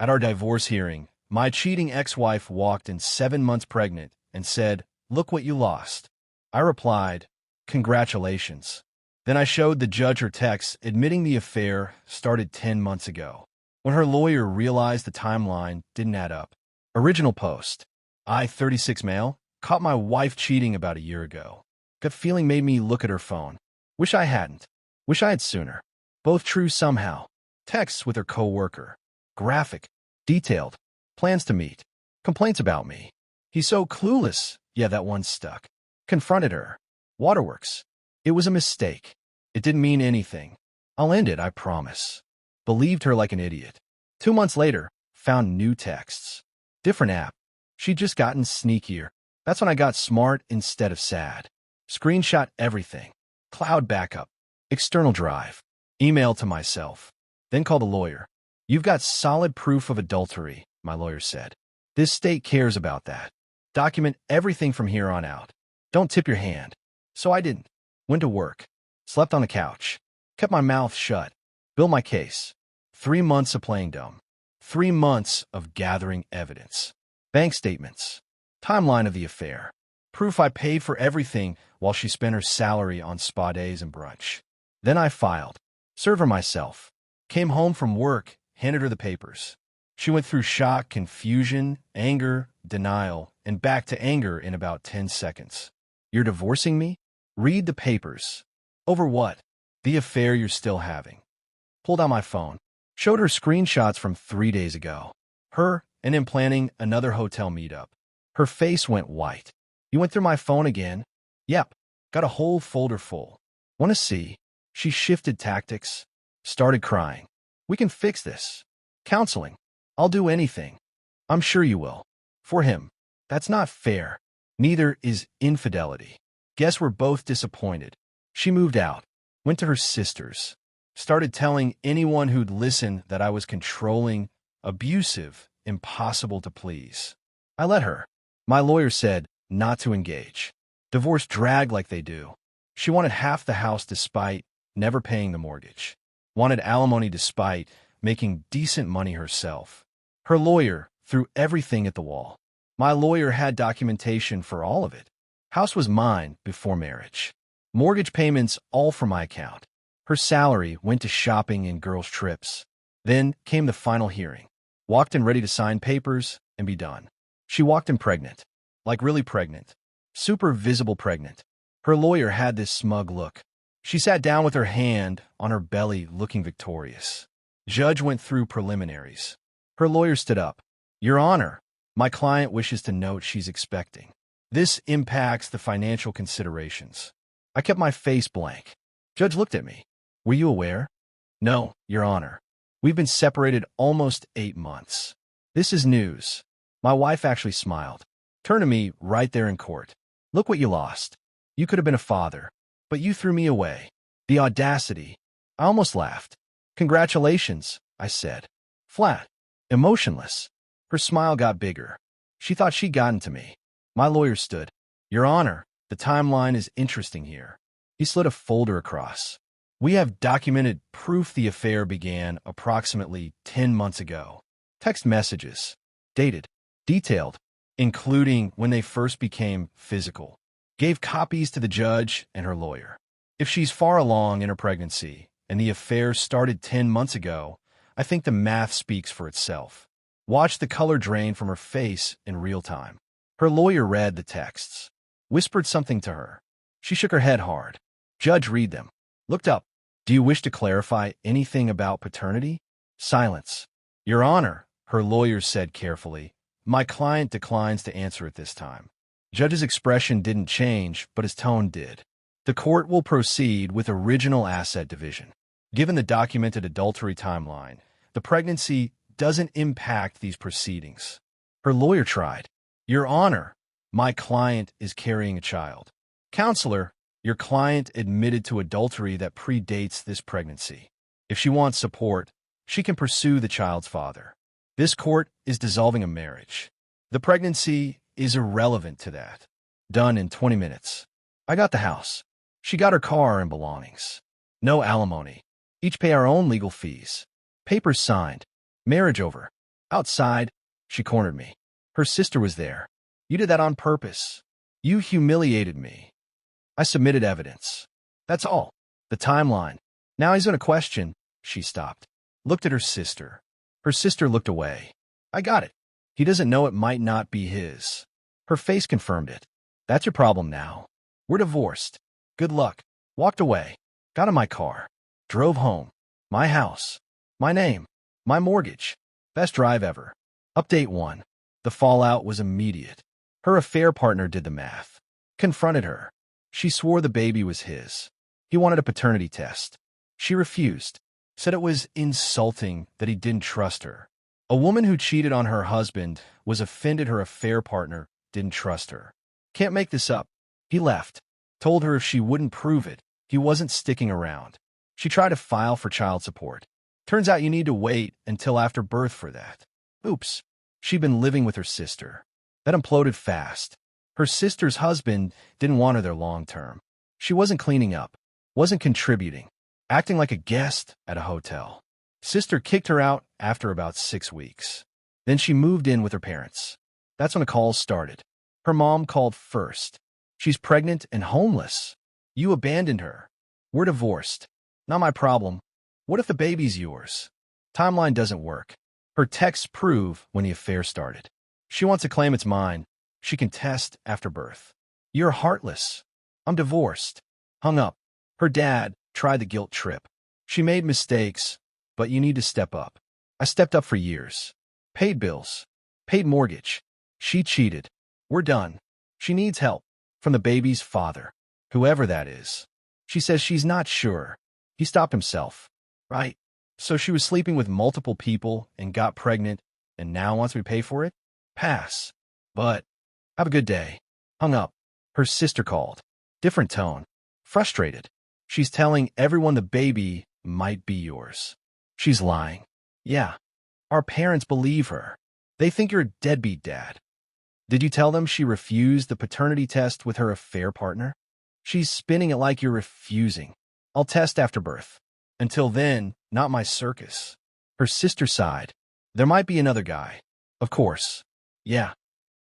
At our divorce hearing, my cheating ex-wife walked in 7 months pregnant and said, "Look what you lost." I replied, "Congratulations." Then I showed the judge her text admitting the affair started 10 months ago. When her lawyer realized the timeline didn't add up. Original post. I, 36 male, caught my wife cheating about a year ago. Gut feeling made me look at her phone. Wish I hadn't. Wish I had sooner. Both true somehow. Texts with her co-worker. Graphic. Detailed. Plans to meet. Complaints about me. He's so clueless. Yeah, that one stuck. Confronted her. Waterworks. It was a mistake. It didn't mean anything. I'll end it, I promise. Believed her like an idiot. 2 months later, found new texts. Different app. She'd just gotten sneakier. That's when I got smart instead of sad. Screenshot everything. Cloud backup. External drive. Email to myself. Then call the lawyer. "You've got solid proof of adultery," my lawyer said. "This state cares about that. Document everything from here on out. Don't tip your hand." So I didn't. Went to work. Slept on the couch. Kept my mouth shut. Built my case. 3 months of playing dumb. 3 months of gathering evidence. Bank statements. Timeline of the affair. Proof I paid for everything while she spent her salary on spa days and brunch. Then I filed. Served her myself. Came home from work, handed her the papers. She went through shock, confusion, anger, denial, and back to anger in about 10 seconds. "You're divorcing me?" "Read the papers." "Over what?" "The affair you're still having." Pulled out my phone. Showed her screenshots from 3 days ago. Her and him planning another hotel meetup. Her face went white. "You went through my phone again?" "Yep. Got a whole folder full." "Want to see?" She shifted tactics. Started crying. "We can fix this. Counseling. I'll do anything." "I'm sure you will." For him. That's not fair. Neither is infidelity. Guess we're both disappointed. She moved out. Went to her sister's. Started telling anyone who'd listen that I was controlling, abusive, impossible to please. I let her. My lawyer said not to engage. Divorce dragged like they do. She wanted half the house despite never paying the mortgage. Wanted alimony despite making decent money herself. Her lawyer threw everything at the wall. My lawyer had documentation for all of it. House was mine before marriage. Mortgage payments all from my account. Her salary went to shopping and girls' trips. Then came the final hearing. Walked in ready to sign papers and be done. She walked in pregnant. Like really pregnant. Super visible pregnant. Her lawyer had this smug look. She sat down with her hand on her belly looking victorious. Judge went through preliminaries. Her lawyer stood up. "Your Honor, my client wishes to note she's expecting. This impacts the financial considerations." I kept my face blank. Judge looked at me. "Were you aware?" "No, Your Honor. We've been separated almost 8 months. This is news." My wife actually smiled. Turned to me right there in court. "Look what you lost. You could have been a father, but you threw me away." The audacity. I almost laughed. "Congratulations," I said. Flat. Emotionless. Her smile got bigger. She thought she'd gotten to me. My lawyer stood. "Your Honor, the timeline is interesting here." He slid a folder across. "We have documented proof the affair began approximately 10 months ago. Text messages. Dated. Detailed. Including when they first became physical. Gave copies to the judge and her lawyer. If she's far along in her pregnancy and the affair started 10 months ago, I think the math speaks for itself. Watched the color drain from her face in real time. Her lawyer read the texts. Whispered something to her. She shook her head hard. Judge read them. Looked up. "Do you wish to clarify anything about paternity?" Silence. "Your Honor," her lawyer said carefully, "my client declines to answer at this time." Judge's expression didn't change, but his tone did. "The court will proceed with original asset division. Given the documented adultery timeline, the pregnancy doesn't impact these proceedings." Her lawyer tried. "Your Honor, my client is carrying a child." "Counselor, your client admitted to adultery that predates this pregnancy. If she wants support, she can pursue the child's father. This court is dissolving a marriage. The pregnancy is irrelevant to that." Done in 20 minutes. I got the house. She got her car and belongings. No alimony. Each pay our own legal fees. Papers signed. Marriage over. Outside, she cornered me. Her sister was there. You did that on purpose. You humiliated me. I submitted evidence. That's all. The timeline. Now he's going to question. She stopped. Looked at her sister. Her sister looked away. I got it. He doesn't know it might not be his. Her face confirmed it. That's your problem now. We're divorced. Good luck. Walked away. Got in my car. Drove home. My house. My name. My mortgage. Best drive ever. Update 1. The fallout was immediate. Her affair partner did the math. Confronted her. She swore the baby was his. He wanted a paternity test. She refused. Said it was insulting that he didn't trust her. A woman who cheated on her husband was offended her affair partner didn't trust her. Can't make this up. He left. Told her if she wouldn't prove it, he wasn't sticking around. She tried to file for child support. Turns out you need to wait until after birth for that. Oops. She'd been living with her sister. That imploded fast. Her sister's husband didn't want her there long term. She wasn't cleaning up, wasn't contributing, acting like a guest at a hotel. Sister kicked her out after about 6 weeks. Then she moved in with her parents. That's when the calls started. Her mom called first. She's pregnant and homeless. You abandoned her. We're divorced. Not my problem. What if the baby's yours? Timeline doesn't work. Her texts prove when the affair started. She wants to claim it's mine. She can test after birth. You're heartless. I'm divorced. Hung up. Her dad tried the guilt trip. She made mistakes, but you need to step up. I stepped up for years. Paid bills. Paid mortgage. She cheated. We're done. She needs help. From the baby's father. Whoever that is. She says she's not sure. He stopped himself. Right. So she was sleeping with multiple people and got pregnant and now wants me to pay for it? Pass. But, have a good day. Hung up. Her sister called. Different tone. Frustrated. She's telling everyone the baby might be yours. She's lying. Yeah. Our parents believe her. They think you're a deadbeat dad. Did you tell them she refused the paternity test with her affair partner? She's spinning it like you're refusing. I'll test after birth. Until then, not my circus. Her sister sighed. There might be another guy. Of course. Yeah.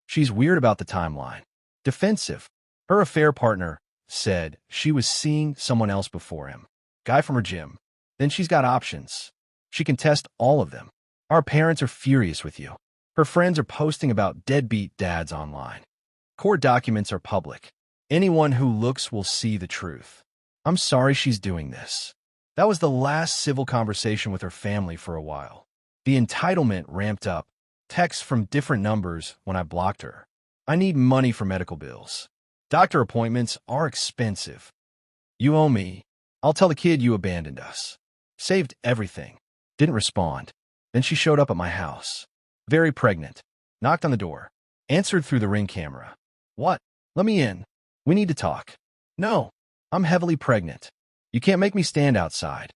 She's weird about the timeline. Defensive. Her affair partner said she was seeing someone else before him. Guy from her gym. Then she's got options. She can test all of them. Our parents are furious with you. Her friends are posting about deadbeat dads online. Court documents are public. Anyone who looks will see the truth. I'm sorry she's doing this. That was the last civil conversation with her family for a while. The entitlement ramped up. Texts from different numbers when I blocked her. I need money for medical bills. Doctor appointments are expensive. You owe me. I'll tell the kid you abandoned us. Saved everything. Didn't respond. Then she showed up at my house. Very pregnant. Knocked on the door. Answered through the Ring camera. What? Let me in. We need to talk. No. I'm heavily pregnant. You can't make me stand outside.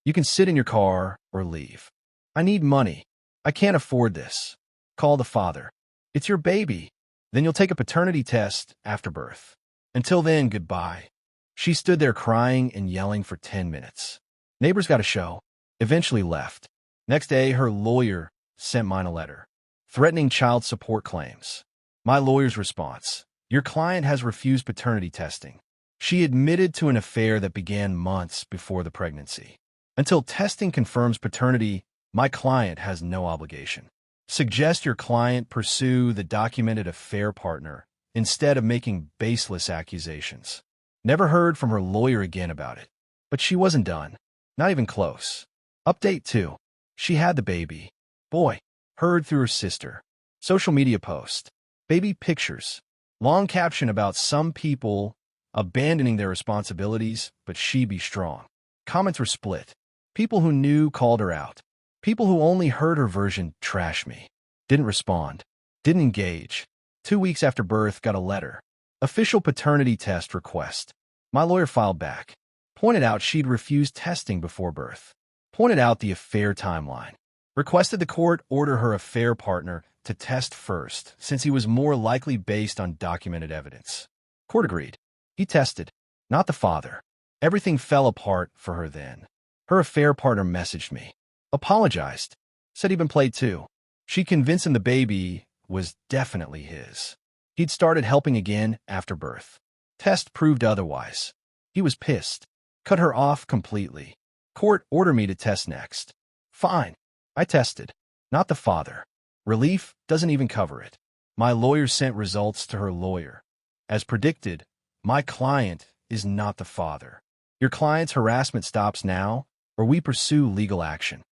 You can sit in your car or leave. I need money. I can't afford this. Call the father. It's your baby. Then you'll take a paternity test after birth. Until then, goodbye. She stood there crying and yelling for 10 minutes. Neighbors got a show. Eventually left. Next day, her lawyer sent mine a letter, threatening child support claims. My lawyer's response: your client has refused paternity testing. She admitted to an affair that began months before the pregnancy. Until testing confirms paternity, my client has no obligation. Suggest your client pursue the documented affair partner instead of making baseless accusations. Never heard from her lawyer again about it. But she wasn't done. Not even close. Update 2. She had the baby. Boy. Heard through her sister. Social media post. Baby pictures. Long caption about some people abandoning their responsibilities, but she be strong. Comments were split. People who knew called her out. People who only heard her version trash me. Didn't respond. Didn't engage. 2 weeks after birth, got a letter. Official paternity test request. My lawyer filed back. Pointed out she'd refused testing before birth. Pointed out the affair timeline. Requested the court order her affair partner to test first, since he was more likely based on documented evidence. Court agreed. He tested, not the father. Everything fell apart for her then. Her affair partner messaged me. Apologized. Said he'd been played too. She convinced him the baby was definitely his. He'd started helping again after birth. Test proved otherwise. He was pissed. Cut her off completely. Court ordered me to test next. Fine. I tested. Not the father. Relief doesn't even cover it. My lawyer sent results to her lawyer. As predicted, my client is not the father. Your client's harassment stops now, or we pursue legal action.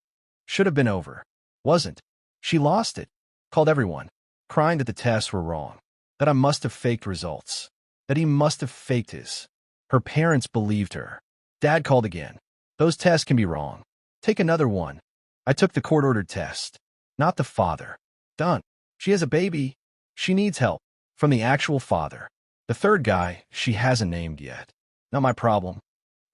Should have been over. Wasn't. She lost it. Called everyone, crying that the tests were wrong, that I must have faked results, that he must have faked his. Her parents believed her. Dad called again. Those tests can be wrong. Take another one. I took the court-ordered test. Not the father. Done. She has a baby. She needs help. From the actual father. The third guy she hasn't named yet. Not my problem.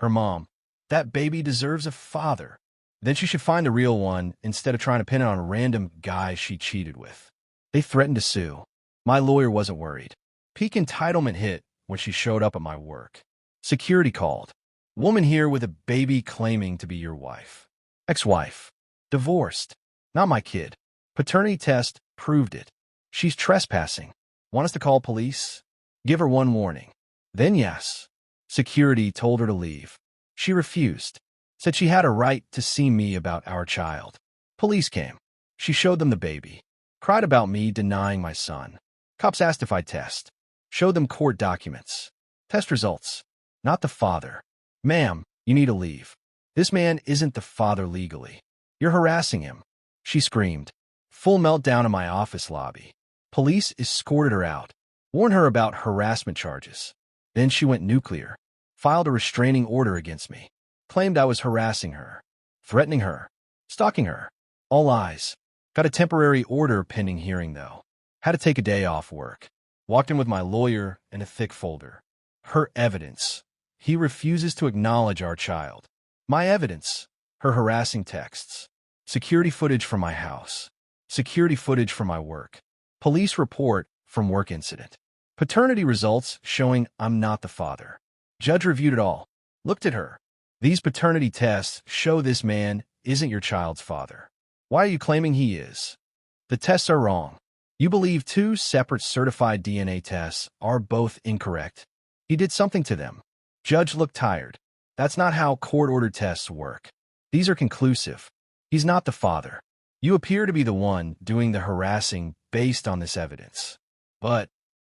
Her mom. That baby deserves a father. Then she should find the real one instead of trying to pin it on a random guy she cheated with. They threatened to sue. My lawyer wasn't worried. Peak entitlement hit when she showed up at my work. Security called. Woman here with a baby claiming to be your wife. Ex-wife. Divorced. Not my kid. Paternity test proved it. She's trespassing. Want us to call police? Give her one warning. Then yes. Security told her to leave. She refused. Said she had a right to see me about our child. Police came. She showed them the baby. Cried about me denying my son. Cops asked if I'd test. Showed them court documents. Test results. Not the father. Ma'am, you need to leave. This man isn't the father legally. You're harassing him. She screamed. Full meltdown in my office lobby. Police escorted her out. Warned her about harassment charges. Then she went nuclear. Filed a restraining order against me. Claimed I was harassing her. Threatening her. Stalking her. All lies. Got a temporary order pending hearing, though. Had to take a day off work. Walked in with my lawyer and a thick folder. Her evidence. He refuses to acknowledge our child. My evidence. Her harassing texts. Security footage from my house. Security footage from my work. Police report from work incident. Paternity results showing I'm not the father. Judge reviewed it all. Looked at her. These paternity tests show this man isn't your child's father. Why are you claiming he is? The tests are wrong. You believe two separate certified DNA tests are both incorrect. He did something to them. Judge looked tired. That's not how court-ordered tests work. These are conclusive. He's not the father. You appear to be the one doing the harassing based on this evidence. But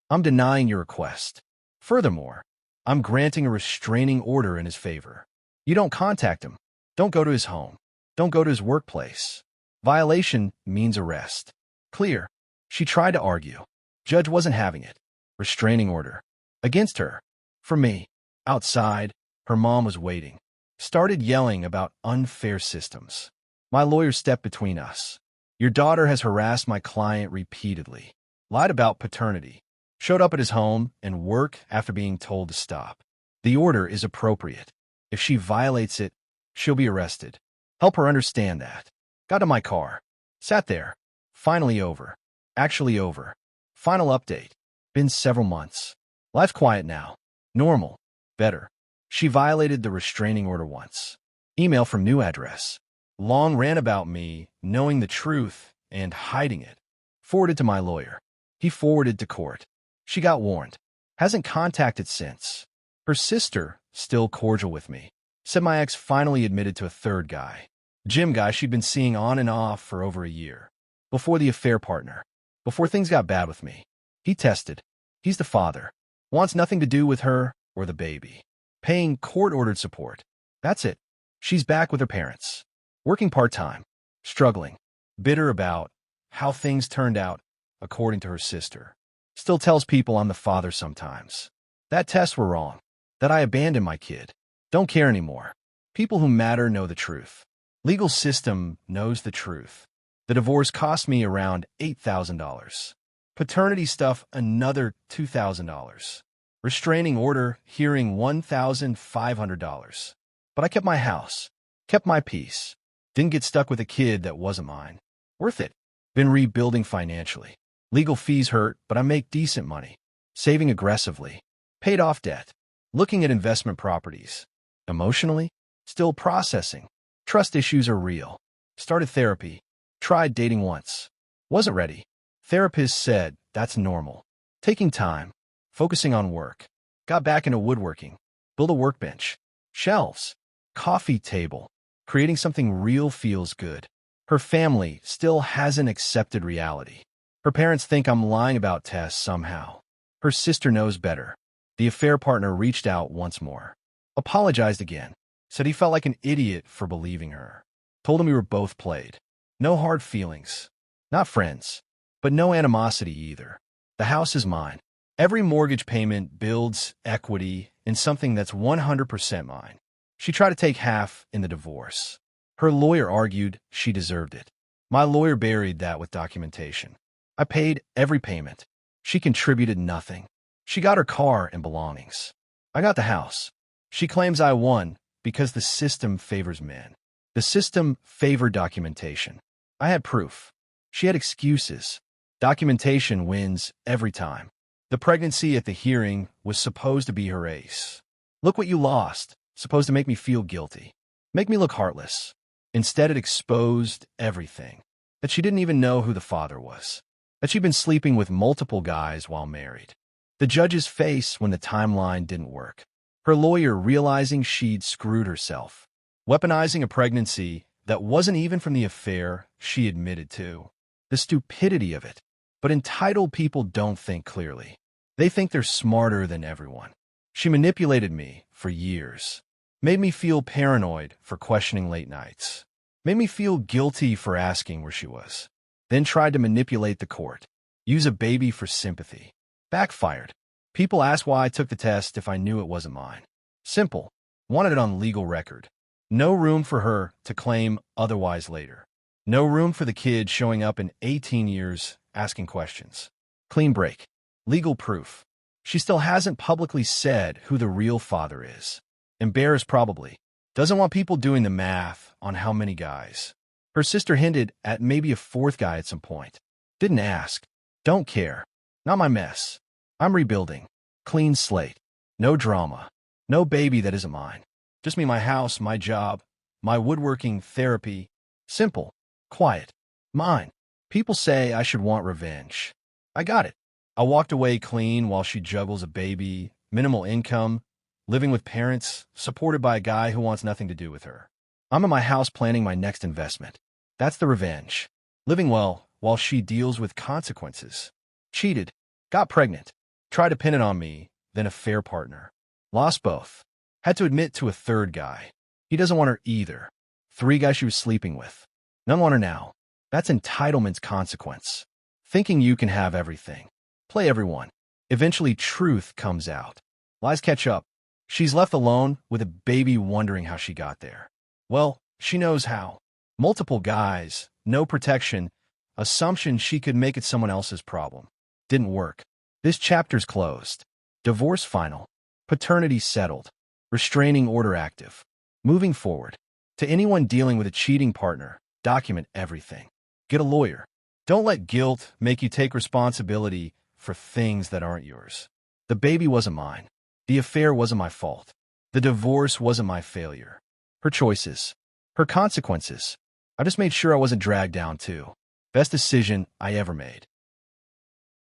I'm denying your request. Furthermore, I'm granting a restraining order in his favor. You don't contact him. Don't go to his home. Don't go to his workplace. Violation means arrest. Clear. She tried to argue. Judge wasn't having it. Restraining order. Against her. For me. Outside, her mom was waiting. Started yelling about unfair systems. My lawyer stepped between us. Your daughter has harassed my client repeatedly. Lied about paternity. Showed up at his home and work after being told to stop. The order is appropriate. If she violates it, she'll be arrested. Help her understand that. Got to my car. Sat there. Finally over. Actually over. Final update. Been several months. Life's quiet now. Normal. Better. She violated the restraining order once. Email from new address. Long ran about me, knowing the truth and hiding it. Forwarded to my lawyer. He forwarded to court. She got warned. Hasn't contacted since. Her sister, still cordial with me. Said my ex finally admitted to a third guy. Gym guy she'd been seeing on and off for over a year. Before the affair partner. Before things got bad with me. He tested. He's the father. Wants nothing to do with her or the baby. Paying court-ordered support. That's it. She's back with her parents. Working part-time. Struggling. Bitter about how things turned out, according to her sister. Still tells people I'm the father sometimes. That tests were wrong. That I abandoned my kid. Don't care anymore. People who matter know the truth. Legal system knows the truth. The divorce cost me around $8,000. Paternity stuff, another $2,000. Restraining order, hearing $1,500. But I kept my house. Kept my peace. Didn't get stuck with a kid that wasn't mine. Worth it. Been rebuilding financially. Legal fees hurt, but I make decent money. Saving aggressively. Paid off debt. Looking at investment properties. Emotionally? Still processing. Trust issues are real. Started therapy. Tried dating once. Wasn't ready. Therapist said that's normal. Taking time. Focusing on work. Got back into woodworking. Built a workbench. Shelves. Coffee table. Creating something real feels good. Her family still hasn't accepted reality. Her parents think I'm lying about Tess somehow. Her sister knows better. The affair partner reached out once more. Apologized again. Said he felt like an idiot for believing her. Told him we were both played. No hard feelings. Not friends. But no animosity either. The house is mine. Every mortgage payment builds equity in something that's 100% mine. She tried to take half in the divorce. Her lawyer argued she deserved it. My lawyer buried that with documentation. I paid every payment. She contributed nothing. She got her car and belongings. I got the house. She claims I won because the system favors men. The system favored documentation. I had proof. She had excuses. Documentation wins every time. The pregnancy at the hearing was supposed to be her ace. Look what you lost. Supposed to make me feel guilty. Make me look heartless. Instead, it exposed everything. That she didn't even know who the father was. That she'd been sleeping with multiple guys while married. The judge's face when the timeline didn't work. Her lawyer realizing she'd screwed herself. Weaponizing a pregnancy that wasn't even from the affair she admitted to. The stupidity of it. But entitled people don't think clearly. They think they're smarter than everyone. She manipulated me for years. Made me feel paranoid for questioning late nights. Made me feel guilty for asking where she was. Then tried to manipulate the court. Use a baby for sympathy. Backfired. People asked why I took the test if I knew it wasn't mine. Simple. Wanted it on legal record. No room for her to claim otherwise later. No room for the kid showing up in 18 years asking questions. Clean break. Legal proof. She still hasn't publicly said who the real father is. Embarrassed probably. Doesn't want people doing the math on how many guys. Her sister hinted at maybe a fourth guy at some point. Didn't ask. Don't care. Not my mess. I'm rebuilding. Clean slate. No drama. No baby that isn't mine. Just me, my house, my job, my woodworking, therapy. Simple. Quiet. Mine. People say I should want revenge. I got it. I walked away clean while she juggles a baby, minimal income, living with parents, supported by a guy who wants nothing to do with her. I'm in my house planning my next investment. That's the revenge. Living well while she deals with consequences. Cheated. Got pregnant. Tried to pin it on me, then affair partner. Lost both. Had to admit to a third guy. He doesn't want her either. 3 guys she was sleeping with. None want her now. That's entitlement's consequence. Thinking you can have everything. Play everyone. Eventually truth comes out. Lies catch up. She's left alone with a baby wondering how she got there. Well, she knows how. Multiple guys, no protection, assumption she could make it someone else's problem. Didn't work. This chapter's closed. Divorce final. Paternity settled. Restraining order active. Moving forward. To anyone dealing with a cheating partner, document everything. Get a lawyer. Don't let guilt make you take responsibility for things that aren't yours. The baby wasn't mine. The affair wasn't my fault. The divorce wasn't my failure. Her choices. Her consequences. I just made sure I wasn't dragged down too. Best decision I ever made.